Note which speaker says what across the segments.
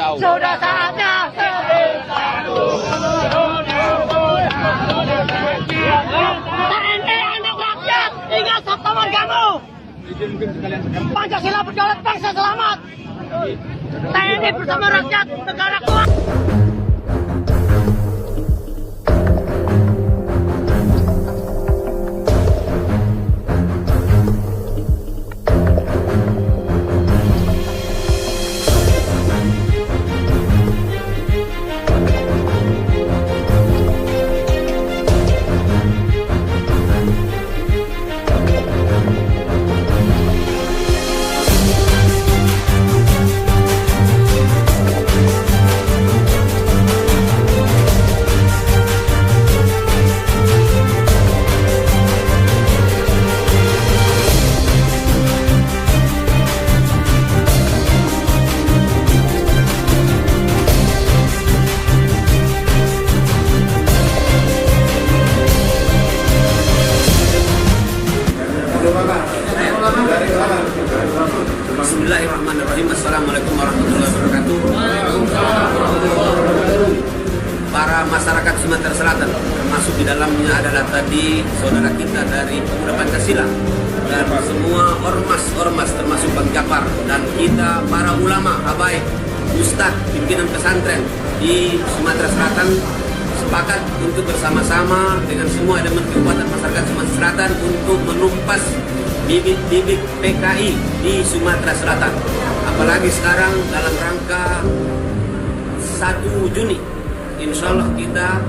Speaker 1: tahu.
Speaker 2: Sudah saatnya TNI anak rakyat, ingat sabta margamu. Pancasila berdaulat, bangsa selamat. TNI bersama rakyat, negara kuat.
Speaker 3: Bismillahirrahmanirrahim. Assalamualaikum warahmatullahi wabarakatuh. Para masyarakat Sumatera Selatan, termasuk di dalamnya adalah tadi saudara kita dari Pemuda Pancasila dan semua ormas-ormas termasuk Bang Japar dan kita para ulama, habaib, ustadz, pimpinan pesantren di Sumatera Selatan sepakat untuk bersama-sama dengan semua elemen kekuatan masyarakat Sumatera Selatan untuk menumpas bibit-bibit PKI di Sumatera Selatan. Apalagi sekarang dalam rangka 1 Juni, insya Allah kita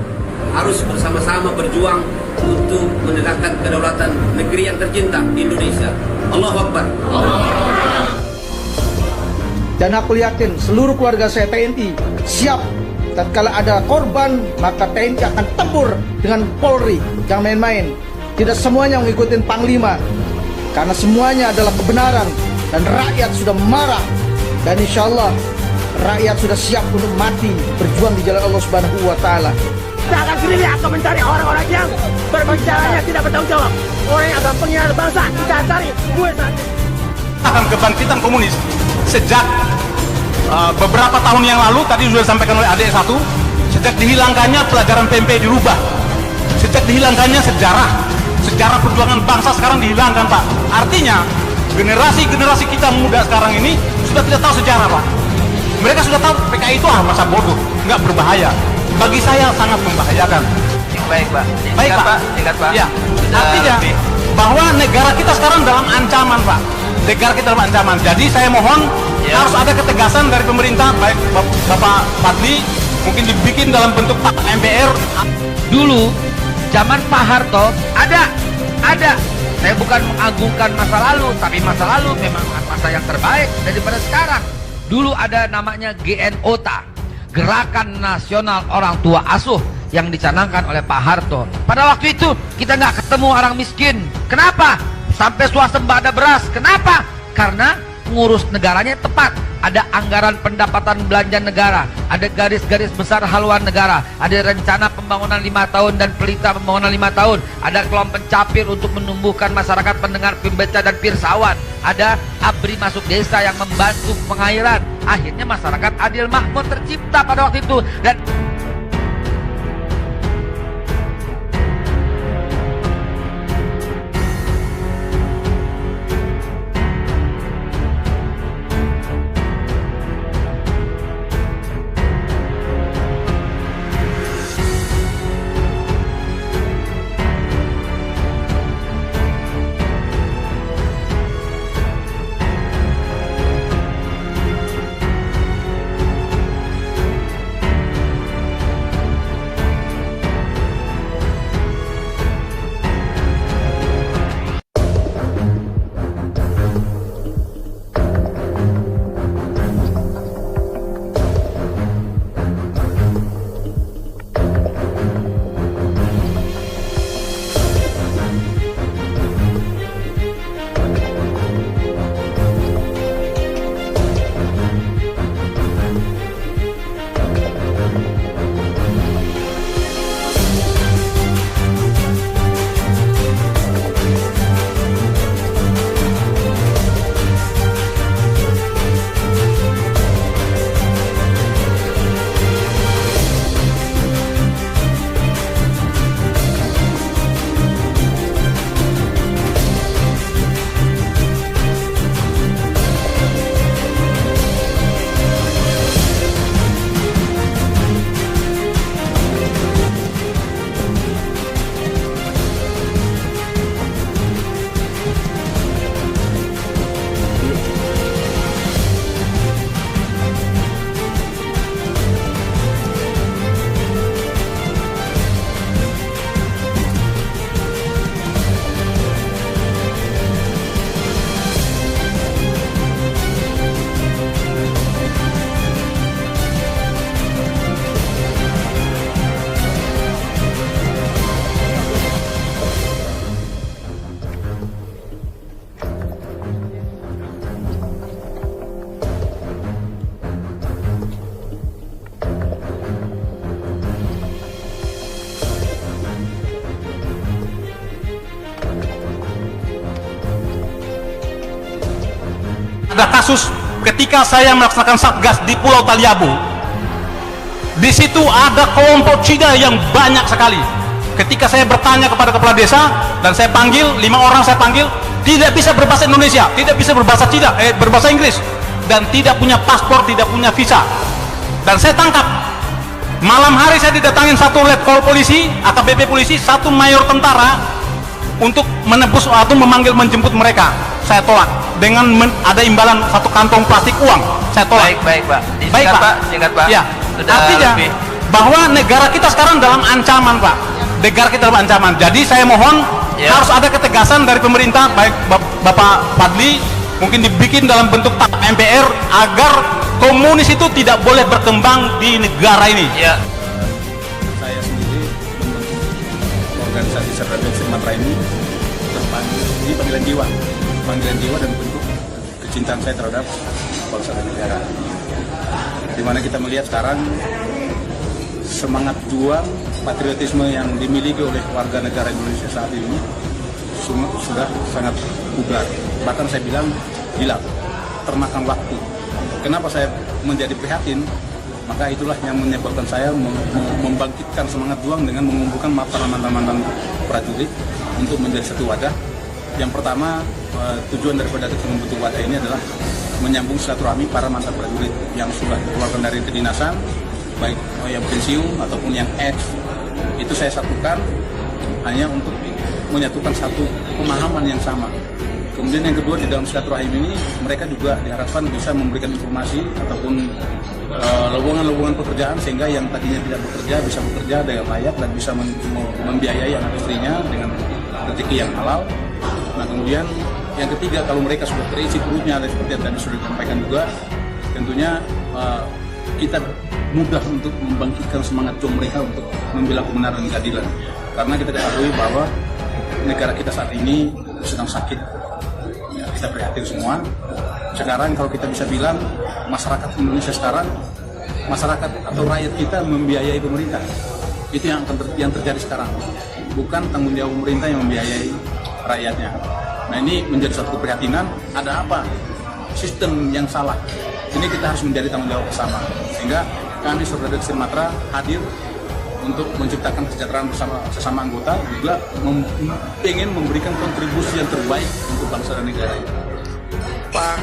Speaker 3: harus bersama-sama berjuang untuk menegakkan kedaulatan negeri yang tercinta di Indonesia. Allahu Akbar.
Speaker 4: Dan aku yakin seluruh keluarga saya TNI siap. Tatkala ada korban, maka TNI akan tempur dengan Polri. Jangan main-main. Tidak semuanya mengikuti Panglima, karena semuanya adalah kebenaran dan rakyat sudah marah, dan insya Allah rakyat sudah siap untuk mati berjuang di jalan Allah Subhanahu wa Ta'ala.
Speaker 2: Kita akan sendiri akan mencari orang-orang yang berbicaranya tidak bertanggung jawab, orang yang akan pengkhianat bangsa. Kita cari gue nanti.
Speaker 5: Akan kebangkitan komunis sejak beberapa tahun yang lalu, tadi sudah disampaikan oleh adik satu, sejak dihilangkannya pelajaran PMP dirubah, sejak dihilangkannya sejarah perjuangan bangsa sekarang dihilangkan, Pak. Artinya generasi kita muda sekarang ini sudah tidak tahu sejarah, Pak. Mereka sudah tahu PKI itu masa bodoh, nggak berbahaya. Bagi saya sangat membahayakan.
Speaker 1: Baik, Pak.
Speaker 5: Baik, Pak.
Speaker 1: Ingat, Pak.
Speaker 5: Ya. Artinya bahwa negara kita sekarang dalam ancaman, Pak. Negara kita dalam ancaman. Jadi saya mohon harus ada ketegasan dari pemerintah, baik Bapak Fadli, mungkin dibikin dalam bentuk MPR.
Speaker 6: Dulu zaman Pak Harto ada. Saya bukan mengagungkan masa lalu, tapi masa lalu memang masa yang terbaik daripada sekarang. Dulu ada namanya GNOTA, Gerakan Nasional Orang Tua Asuh, yang dicanangkan oleh Pak Harto. Pada waktu itu kita nggak ketemu orang miskin. Kenapa? Sampai swasembada beras. Kenapa? Karena ngurus negaranya tepat. Ada anggaran pendapatan belanja negara, ada garis-garis besar haluan negara, ada rencana pembangunan 5 tahun dan pelita pembangunan 5 tahun, ada kelompok pencapir untuk menumbuhkan masyarakat pendengar pembaca dan pirsawan, ada ABRI masuk desa yang membantu pengairan. Akhirnya masyarakat adil makmur tercipta pada waktu itu. Dan
Speaker 5: ada kasus ketika saya melaksanakan satgas di Pulau Taliabu. Di situ ada kelompok Cina yang banyak sekali. Ketika saya bertanya kepada kepala desa dan saya panggil 5 orang, saya panggil, tidak bisa berbahasa Indonesia, tidak bisa berbahasa Cina, berbahasa Inggris, dan tidak punya paspor, tidak punya visa. Dan saya tangkap. Malam hari saya didatangin satu letkol polisi, AKBP polisi, satu mayor tentara untuk menebus atau memanggil menjemput mereka. Saya tolak dengan ada imbalan satu kantong plastik uang. Saya tolak.
Speaker 6: Baik Pak.
Speaker 5: Baik Pak.
Speaker 6: Singkat Pak.
Speaker 5: Ya. Artinya bahwa negara kita sekarang dalam ancaman Pak. Negara kita dalam ancaman. Jadi saya mohon harus ada ketegasan dari pemerintah, baik Bapak Fadli, mungkin dibikin dalam bentuk TAP MPR agar komunis itu tidak boleh berkembang di negara ini.
Speaker 6: Ya.
Speaker 1: Saya sendiri membentuk organisasi Cerdas Sumatera ini di panggilan jiwa dan bentuk kecintaan saya terhadap bangsa dan negara. Di mana kita melihat sekarang semangat juang patriotisme yang dimiliki oleh warga negara Indonesia saat ini sudah sangat pudar. Bahkan saya bilang hilang, termakan waktu. Kenapa saya menjadi prihatin? Maka itulah yang menyebabkan saya membangkitkan semangat juang dengan mengumpulkan para mantan-mantan prajurit untuk menjadi satu wadah. Yang pertama, tujuan daripada kita membentuk wadah ini adalah menyambung silaturahmi para mantan prajurit yang sudah dikeluarkan dari kedinasan, baik yang pensiun ataupun yang ex. Itu saya satukan hanya untuk menyatukan satu pemahaman yang sama. Kemudian yang kedua, di dalam silaturahim ini mereka juga diharapkan bisa memberikan informasi ataupun lowongan-lowongan pekerjaan sehingga yang tadinya tidak bekerja bisa bekerja dengan layak dan bisa membiayai anak istrinya dengan rezeki yang halal. Nah kemudian yang ketiga, kalau mereka sudah terisi perutnya seperti yang tadi sudah disampaikan juga, tentunya kita mudah untuk membangkitkan semangat juang mereka untuk membela kebenaran dan keadilan. Karena kita ketahui bahwa negara kita saat ini sedang sakit. Ya, kita prihatin semua. Sekarang kalau kita bisa bilang masyarakat Indonesia sekarang, masyarakat atau rakyat kita membiayai pemerintah. Itu yang terjadi sekarang. Bukan tanggung jawab pemerintah yang membiayai rakyatnya. Nah ini menjadi satu keprihatinan. Ada apa? Sistem yang salah. Ini kita harus menjadi tanggung jawab bersama. Sehingga kami Cerdas Sumatera hadir untuk menciptakan kesejahteraan bersama sesama anggota, juga ingin memberikan kontribusi yang terbaik untuk bangsa dan negara ini.
Speaker 7: Pak,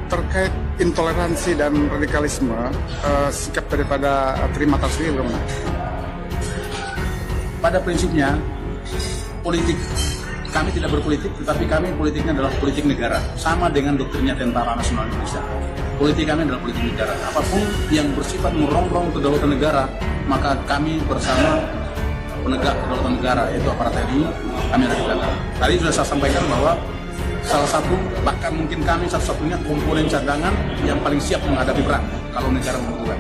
Speaker 7: terkait intoleransi dan radikalisme, sikap daripada Trimatra sendiri bagaimana?
Speaker 1: Pada prinsipnya, politik kami tidak berpolitik, tetapi kami politiknya adalah politik negara, sama dengan doktrinnya Tentara Nasional Indonesia. Politik kami adalah politik negara. Apapun yang bersifat merongrong kedaulatan negara, maka kami bersama penegak kedaulatan negara, yaitu aparat TNI, kami ada di belakang. Tadi sudah saya sampaikan bahwa salah satu, bahkan mungkin kami satu-satunya komponen cadangan yang paling siap menghadapi perang kalau negara membutuhkan.